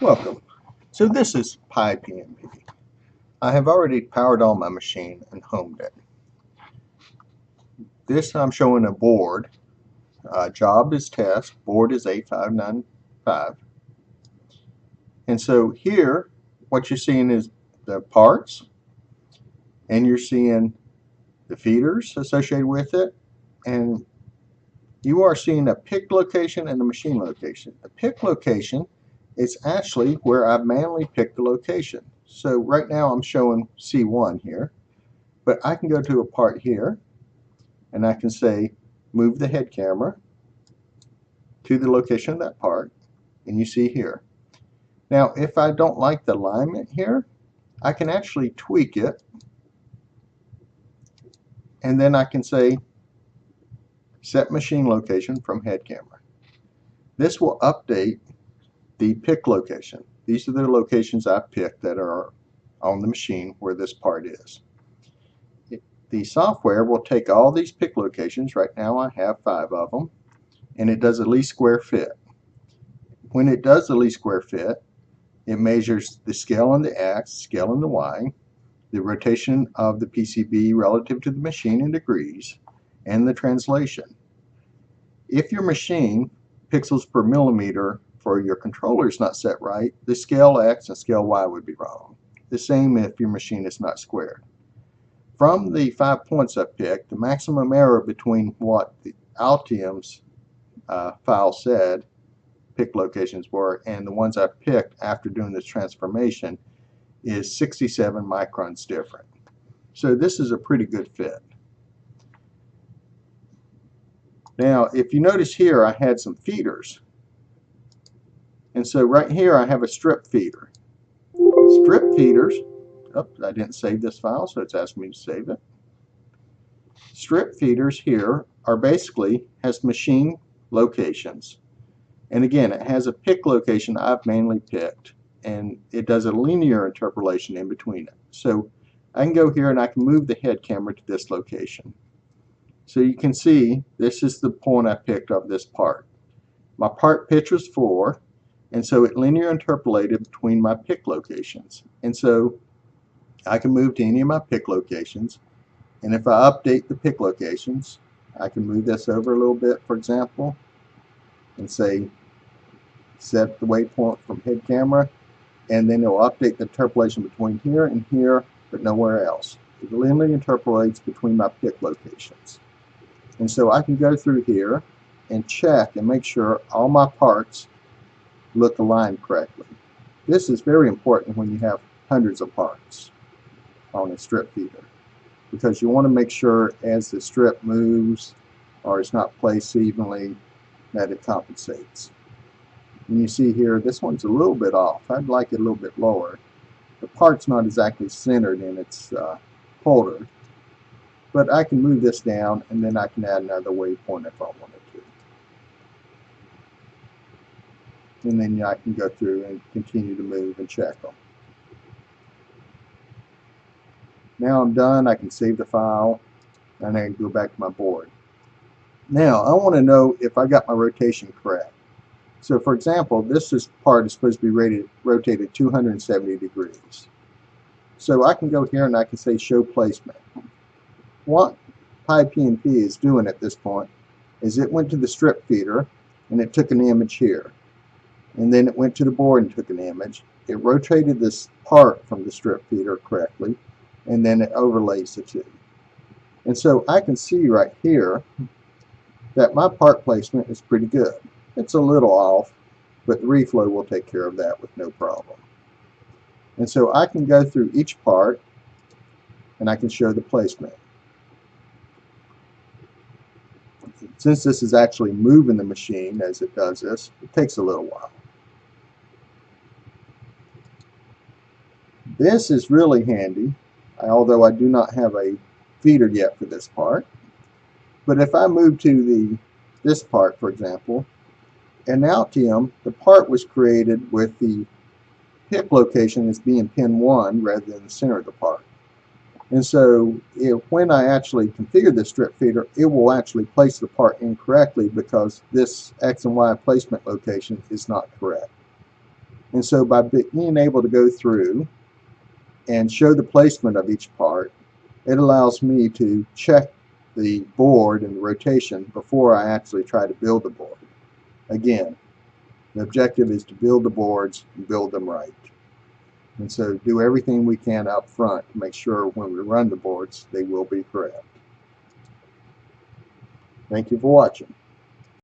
Welcome. So this is PyPNP. I have already powered on my machine and homed it. This I'm showing a board. Job is test, board is 8595. And so here, what you're seeing is the parts, and you're seeing the feeders associated with it, and you are seeing a pick location and a machine location. The pick location is actually where I manually picked the location. So right now I'm showing C1 here, but I can go to a part here and I can say move the head camera to the location of that part, and you see here. Now if I don't like the alignment here, I can actually tweak it, and then I can say set machine location from head camera. This will update the pick location. These are the locations I picked that are on the machine where this part is. The software will take all these pick locations. Right now I have 5 of them, and it does a least square fit. When it does the least square fit, it measures the scale on the X, scale on the Y, the rotation of the PCB relative to the machine in degrees, and the translation. If your machine pixels per millimeter for your controller is not set right, the scale X and scale Y would be wrong. The same if your machine is not squared. From the 5 points I picked, the maximum error between what the Altium's file said pick locations were and the ones I picked after doing this transformation is 67 microns different. So this is a pretty good fit. Now if you notice here, I had some feeders, and so right here I have a strip feeder. Strip feeders, oops, I didn't save this file, so it's asking me to save it. Strip feeders here are basically has machine locations, and again it has a pick location I've manually picked, and it does a linear interpolation in between it. So I can go here and I can move the head camera to this location. So you can see this is the point I picked of this part. My part pitch was 4, and so it linear interpolated between my pick locations. And so I can move to any of my pick locations, and if I update the pick locations, I can move this over a little bit, for example, and say set the waypoint from head camera, and then it will update the interpolation between here and here, but nowhere else. It linearly interpolates between my pick locations. And so I can go through here and check and make sure all my parts look aligned correctly. This is very important when you have hundreds of parts on a strip feeder, because you want to make sure as the strip moves or is not placed evenly that it compensates. And you see here, this one's a little bit off. I'd like it a little bit lower. The part's not exactly centered in its holder, but I can move this down, and then I can add another waypoint if I wanted to. And then I can go through and continue to move and check them. Now I'm done. I can save the file, and I can go back to my board. Now I want to know if I got my rotation correct. So for example, this part is supposed to be rotated 270 degrees. So I can go here and I can say show placement. What PyPNP is doing at this point is it went to the strip feeder and it took an image here. And then it went to the board and took an image. It rotated this part from the strip feeder correctly, and then it overlays the two. And so I can see right here that my part placement is pretty good. It's a little off, but the reflow will take care of that with no problem. And so I can go through each part and I can show the placement. Since this is actually moving the machine as it does this, it takes a little while. This is really handy, although I do not have a feeder yet for this part. But if I move to this part, for example, in Altium, the part was created with the pick location as being pin 1 rather than the center of the part. And so when I actually configure the strip feeder, it will actually place the part incorrectly because this X and Y placement location is not correct. And so by being able to go through and show the placement of each part, it allows me to check the board and the rotation before I actually try to build the board. Again, the objective is to build the boards and build them right. And so do everything we can up front to make sure when we run the boards, they will be correct. Thank you for watching.